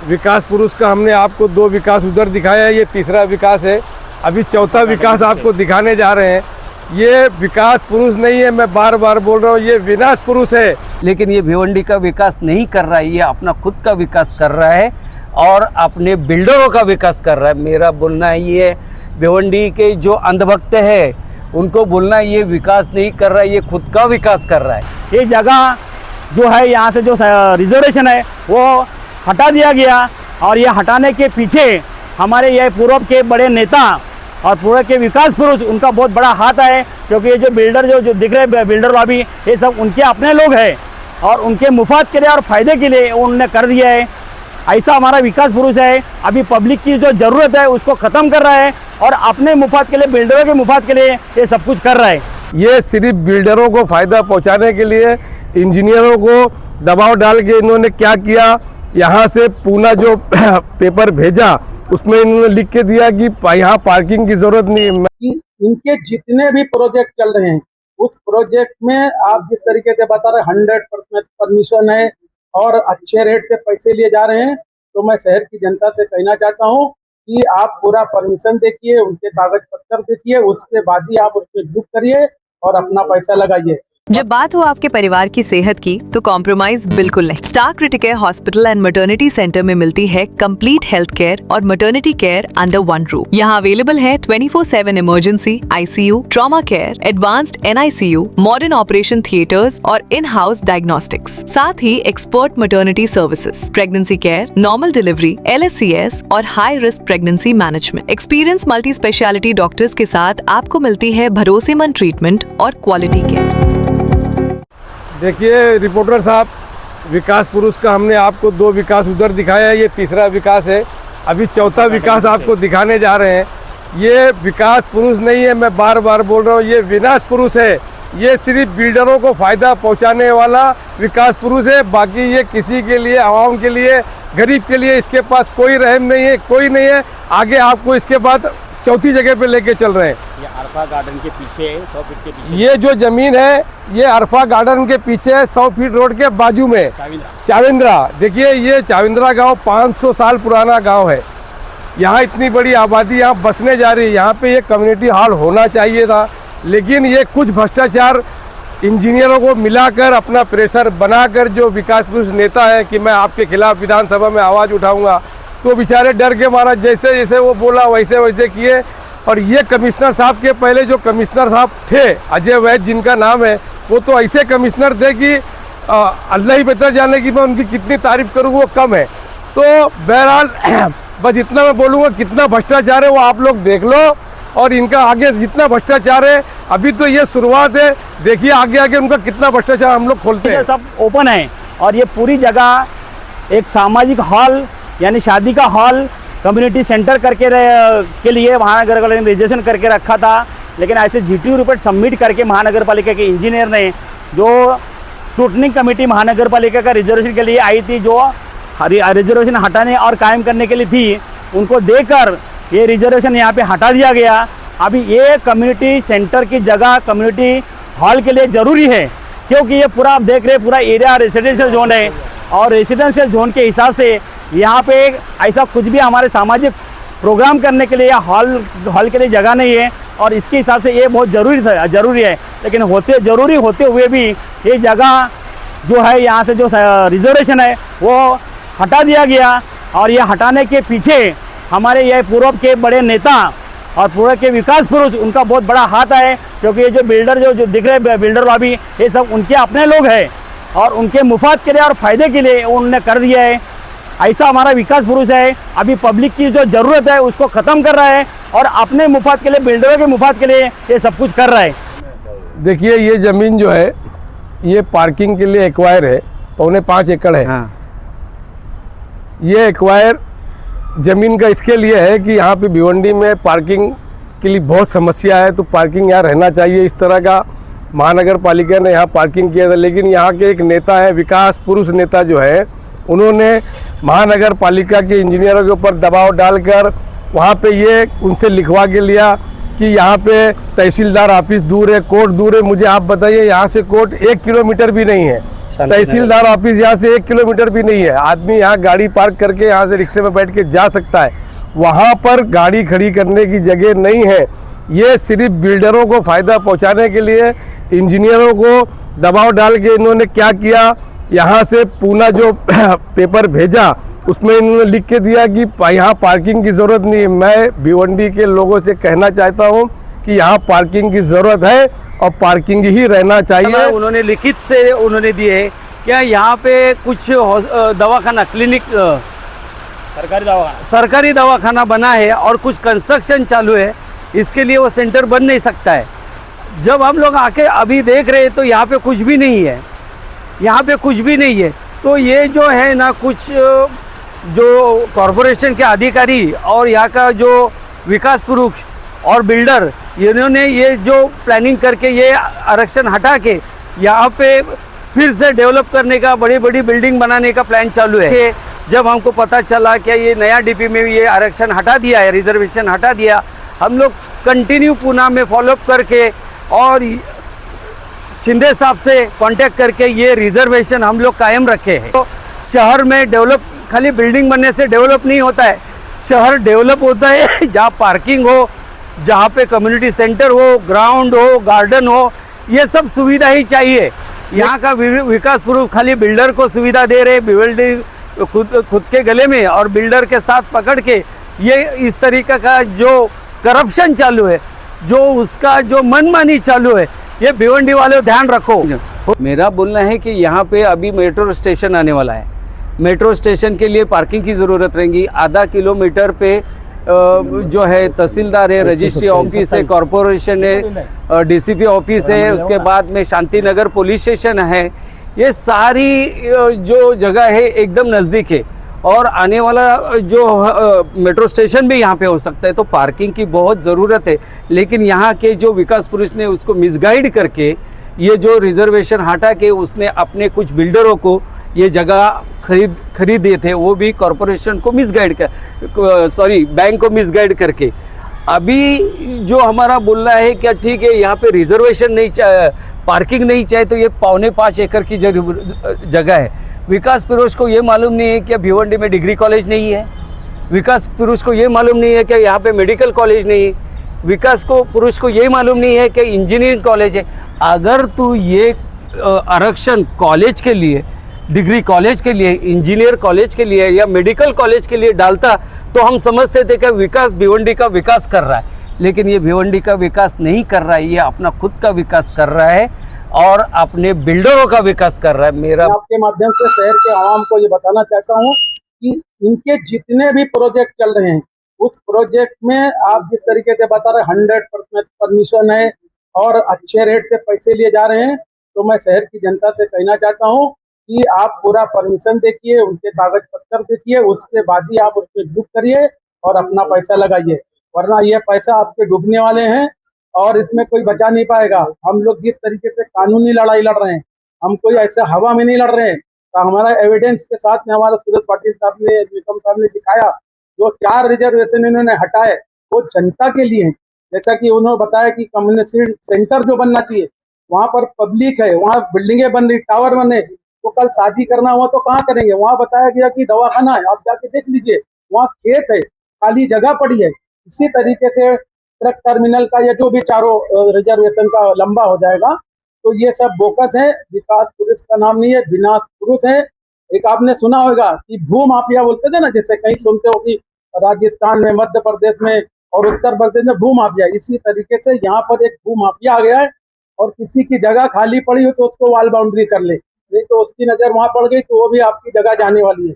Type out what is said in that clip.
विकास पुरुष का हमने आपको 2 विकास उधर दिखाया, ये तीसरा विकास है। अभी चौथा विकास आपको दिखाने जा रहे हैं। ये विकास पुरुष नहीं है, मैं बार बार बोल रहा हूँ, ये विनाश पुरुष है। लेकिन ये भिवंडी का विकास नहीं कर रहा है, ये अपना खुद का विकास कर रहा है और अपने बिल्डरों का विकास कर रहा है। मेरा बोलना है ये भिवंडी के जो अंधभक्त है उनको बोलना ये विकास नहीं कर रहा है, ये खुद का विकास कर रहा है। ये जगह जो है यहाँ से जो रिजर्वेशन है वो हटा दिया गया और ये हटाने के पीछे हमारे ये पूर्व के बड़े नेता और पूर्व के विकास पुरुष उनका बहुत बड़ा हाथ है, क्योंकि ये जो बिल्डर जो दिख रहे बिल्डर लॉबी ये सब उनके अपने लोग हैं और उनके मुफाद के लिए और फायदे के लिए उन्होंने कर दिया है। ऐसा हमारा विकास पुरुष है। अभी पब्लिक की जो ज़रूरत है उसको ख़त्म कर रहा है और अपने मुफाद के लिए बिल्डरों के मुफाद के लिए ये सब कुछ कर रहा है। ये सिर्फ बिल्डरों को फ़ायदा पहुंचाने के लिए इंजीनियरों को दबाव डाल के इन्होंने क्या किया, यहाँ से पूना जो पेपर भेजा उसमें इन्होंने लिख के दिया कि यहाँ पार्किंग की ज़रूरत नहीं है। इनके जितने भी प्रोजेक्ट चल रहे हैं उस प्रोजेक्ट में आप जिस तरीके से बता रहे 100% परमिशन है और अच्छे रेट से पैसे लिए जा रहे हैं, तो मैं शहर की जनता से कहना चाहता हूं कि आप पूरा परमिशन देखिए, उनके कागज पत्र देखिए, उसके बाद ही आप उसमें बुक करिए और अपना पैसा लगाइए। जब बात हो आपके परिवार की सेहत की तो कॉम्प्रोमाइज बिल्कुल नहीं। Star Criticare Hospital and Maternity Centre में मिलती है कंप्लीट हेल्थ केयर और maternity care under one roof. यहाँ अवेलेबल है 24/7 emergency, ICU, trauma care, advanced NICU, modern operation theatres और इन हाउस डायग्नोस्टिक्स, साथ ही expert maternity services, pregnancy care, normal delivery, LSCS और high risk pregnancy management. Experience multi speciality doctors के साथ आपको मिलती है भरोसेमंद ट्रीटमेंट और क्वालिटी केयर। देखिए रिपोर्टर साहब, विकास पुरुष का हमने आपको 2 विकास उधर दिखाया, ये तीसरा विकास है। अभी चौथा विकास आपको दिखाने जा रहे हैं। ये विकास पुरुष नहीं है, मैं बार बार बोल रहा हूँ, ये विनाश पुरुष है। ये सिर्फ बिल्डरों को फ़ायदा पहुँचाने वाला विकास पुरुष है। बाकी ये किसी के लिए, आवाम के लिए, गरीब के लिए इसके पास कोई रहम नहीं है, कोई नहीं है। आगे आपको इसके बाद चौथी जगह पे लेके चल रहे हैं। ये अरफा गार्डन के पीछे है, 100 फीट के पीछे। ये जो जमीन है ये अरफा गार्डन के पीछे है, 100 फीट रोड के बाजू में चाविंद्रा। देखिए ये चाविंद्रा गांव 500 साल पुराना गांव है। यहाँ इतनी बड़ी आबादी यहाँ बसने जा रही है। यहाँ पे ये कम्युनिटी हॉल होना चाहिए था, लेकिन ये कुछ भ्रष्टाचार इंजीनियरों को मिलाकर अपना प्रेशर बनाकर जो विकास पुरुष नेता है कि मैं आपके खिलाफ विधानसभा में आवाज़ उठाऊंगा, तो बेचारे डर के मारा जैसे जैसे वो बोला वैसे वैसे किए। और ये कमिश्नर साहब के पहले जो कमिश्नर साहब थे, अजय वैद्य जिनका नाम है, वो तो ऐसे कमिश्नर थे कि अल्लाह ही बेहतर जाने की मैं उनकी कितनी तारीफ करूँ वो कम है। तो बहरहाल बस इतना मैं बोलूँगा, कितना भ्रष्टाचार है वो आप लोग देख लो और इनका आगे जितना भ्रष्टाचार है, अभी तो ये शुरुआत है, देखिए आगे आगे उनका कितना भ्रष्टाचार हम लोग खोलते हैं। सब ओपन है और ये पूरी जगह एक सामाजिक हॉल यानी शादी का हॉल कम्युनिटी सेंटर करके के लिए महानगर पालिका ने रजिस्ट्रेशन करके रखा था, लेकिन ऐसे GTU रिपोर्ट सबमिट करके महानगर पालिका के इंजीनियर ने जो स्क्रूटनिंग कमेटी महानगर पालिका का रिजर्वेशन के लिए आई थी, जो रिजर्वेशन हटाने और कायम करने के लिए थी, उनको देकर ये रिजर्वेशन यहाँ पे हटा दिया गया। अभी ये कम्युनिटी सेंटर की जगह कम्युनिटी हॉल के लिए ज़रूरी है, क्योंकि ये पूरा आप देख रहे पूरा एरिया रेसिडेंशियल जोन है और रेसिडेंशियल जोन के हिसाब से यहाँ पे ऐसा कुछ भी हमारे सामाजिक प्रोग्राम करने के लिए या हॉल के लिए जगह नहीं है और इसके हिसाब से ये बहुत ज़रूरी है। लेकिन ज़रूरी होते हुए भी ये जगह जो है यहाँ से जो रिजर्वेशन है वो हटा दिया गया और ये हटाने के पीछे हमारे ये पूर्व के बड़े नेता और पूर्व के विकास पुरुष उनका बहुत बड़ा हाथ है, क्योंकि ये जो बिल्डर जो दिख रहे बिल्डर लॉबी ये सब उनके अपने लोग हैं और उनके मुफाद के लिए और फायदे के लिए उन्होंने कर दिया है। ऐसा हमारा विकास पुरुष है। अभी पब्लिक की जो ज़रूरत है उसको ख़त्म कर रहा है और अपने मुफाद के लिए, बिल्डरों के मुफाद के लिए ये सब कुछ कर रहा है। देखिए ये ज़मीन जो है ये पार्किंग के लिए एक्वायर है, 4.25 एकड़ है। हाँ। ये एक्वायर ज़मीन का इसके लिए है कि यहाँ पे भिवंडी में पार्किंग के लिए बहुत समस्या है, तो पार्किंग यहाँ रहना चाहिए। इस तरह का महानगर पालिका ने यहाँ पार्किंग किया था, लेकिन यहाँ के एक नेता है, विकास पुरुष नेता जो है, उन्होंने महानगर पालिका के इंजीनियरों के ऊपर दबाव डालकर वहाँ पे ये उनसे लिखवा के लिया कि यहाँ पे तहसीलदार ऑफिस दूर है, कोर्ट दूर है। मुझे आप बताइए, यहाँ से कोर्ट 1 किलोमीटर भी नहीं है। तहसीलदार ऑफिस यहाँ से 1 किलोमीटर भी नहीं है। आदमी यहाँ गाड़ी पार्क करके यहाँ से रिक्शे में बैठ के जा सकता है। वहाँ पर गाड़ी खड़ी करने की जगह नहीं है। ये सिर्फ बिल्डरों को फायदा पहुँचाने के लिए इंजीनियरों को दबाव डाल के इन्होंने क्या किया, यहाँ से पूना जो पेपर भेजा उसमें इन्होंने लिख के दिया कि यहाँ पार्किंग की ज़रूरत नहीं है। मैं भिवंडी के लोगों से कहना चाहता हूँ कि यहाँ पार्किंग की ज़रूरत है और पार्किंग ही रहना चाहिए। उन्होंने लिखित से उन्होंने दिए क्या यहाँ पे कुछ दवाखाना क्लिनिक सरकारी दवाखाना बना है और कुछ कंस्ट्रक्शन चालू है, इसके लिए वो सेंटर बन नहीं सकता है। जब हम लोग आके अभी देख रहे हैं तो यहाँ पे कुछ भी नहीं है, यहाँ पे कुछ भी नहीं है। तो ये जो है ना, कुछ जो कॉरपोरेशन के अधिकारी और यहाँ का जो विकास पुरुष और बिल्डर, इन्होंने ये जो प्लानिंग करके ये आरक्षण हटा के यहाँ पे फिर से डेवलप करने का, बड़ी बड़ी बिल्डिंग बनाने का प्लान चालू है। जब हमको पता चला कि ये नया डीपी में ये आरक्षण हटा दिया है, रिजर्वेशन हटा दिया, हम लोग कंटिन्यू पूना में फॉलोअप करके और शिंदे साहब से कांटेक्ट करके ये रिजर्वेशन हम लोग कायम रखे हैं। तो शहर में डेवलप खाली बिल्डिंग बनने से डेवलप नहीं होता है। शहर डेवलप होता है जहाँ पार्किंग हो, जहाँ पे कम्युनिटी सेंटर हो, ग्राउंड हो, गार्डन हो, ये सब सुविधा ही चाहिए। यहाँ का विकास पुरुष खाली बिल्डर को सुविधा दे रहे, बिल्डिंग खुद के गले में और बिल्डर के साथ पकड़ के ये इस तरीके का जो करप्शन चालू है, जो उसका जो मनमानी चालू है, ये भिवंडी वाले ध्यान रखो। मेरा बोलना है कि यहाँ पे अभी मेट्रो स्टेशन आने वाला है। मेट्रो स्टेशन के लिए पार्किंग की ज़रूरत रहेगी। आधा किलोमीटर पे जो है तहसीलदार है, रजिस्ट्री ऑफिस है, कॉरपोरेशन है, डीसीपी ऑफिस है, उसके बाद में शांति नगर पुलिस स्टेशन है। ये सारी जो जगह है एकदम नज़दीक है और आने वाला जो मेट्रो स्टेशन भी यहाँ पे हो सकता है। तो पार्किंग की बहुत ज़रूरत है, लेकिन यहाँ के जो विकास पुरुष ने उसको मिसगाइड करके ये जो रिजर्वेशन हटा के उसने अपने कुछ बिल्डरों को ये जगह खरीदे थे, वो भी कॉरपोरेशन को मिसगाइड बैंक को मिसगाइड करके। अभी जो हमारा बोलना है क्या, ठीक है यहाँ पे रिजर्वेशन नहीं चाहिए, पार्किंग नहीं चाहिए, तो ये 4.25 एकड़ की जगह है। विकास पुरुष को ये मालूम नहीं है कि भिवंडी में डिग्री कॉलेज नहीं है। विकास पुरुष को ये मालूम नहीं है कि यहाँ पे मेडिकल कॉलेज नहीं है। विकास पुरुष को ये मालूम नहीं है कि इंजीनियरिंग कॉलेज है। अगर तू ये आरक्षण कॉलेज के लिए, डिग्री कॉलेज के लिए, इंजीनियर कॉलेज के लिए या मेडिकल कॉलेज के लिए डालता तो हम समझते थे कि विकास भिवंडी का विकास कर रहा है, लेकिन ये भिवंडी का विकास नहीं कर रहा है। ये अपना खुद का विकास कर रहा है और अपने बिल्डरों का विकास कर रहा है। मेरा आपके माध्यम से शहर के आवाम को ये बताना चाहता हूँ कि इनके जितने भी प्रोजेक्ट चल रहे हैं, उस प्रोजेक्ट में आप जिस तरीके से बता रहे 100% परमिशन है और अच्छे रेट से पैसे लिए जा रहे हैं, तो मैं शहर की जनता से कहना चाहता हूँ कि आप पूरा परमिशन देखिए, उनके कागज पत्तर देखिए, उसके बाद ही आप उसमें बुक करिए और अपना पैसा लगाइए, वरना ये पैसा आपके डूबने वाले हैं और इसमें कोई बचा नहीं पाएगा। हम लोग जिस तरीके से कानूनी लड़ाई लड़ रहे हैं, हम कोई ऐसे हवा में नहीं लड़ रहे हैं। तो हमारा एविडेंस के साथ में हमारा सूरज पाटिल साहब ने, निकम साहब ने दिखाया, जो 4 रिजर्वेशन इन्होंने हटाए वो जनता के लिए हैं। जैसा कि उन्होंने बताया कि कम्युनिटी सेंटर जो बनना चाहिए, वहाँ पर पब्लिक है, वहाँ बिल्डिंगें बन रही, टावर बने, तो कल शादी करना हुआ तो कहाँ करेंगे। वहाँ बताया गया कि दवाखाना है, आप जाके देख लीजिए, वहाँ खेत है, खाली जगह पड़ी है। इसी तरीके से ट्रक टर्मिनल का या जो भी चारों रिजर्वेशन का लंबा हो जाएगा, तो ये सब बोकस है। विकास पुरुष का नाम नहीं है, विनाश पुरुष है। एक आपने सुना होगा कि भू माफिया बोलते थे ना, जैसे कहीं सुनते हो कि राजस्थान में, मध्य प्रदेश में और उत्तर प्रदेश में भू माफिया, इसी तरीके से यहाँ पर एक भू माफिया आ गया है और किसी की जगह खाली पड़ी हो तो उसको वॉल बाउंड्री कर ले, नहीं तो उसकी नजर वहां पड़ गई तो वो भी आपकी जगह जाने वाली है।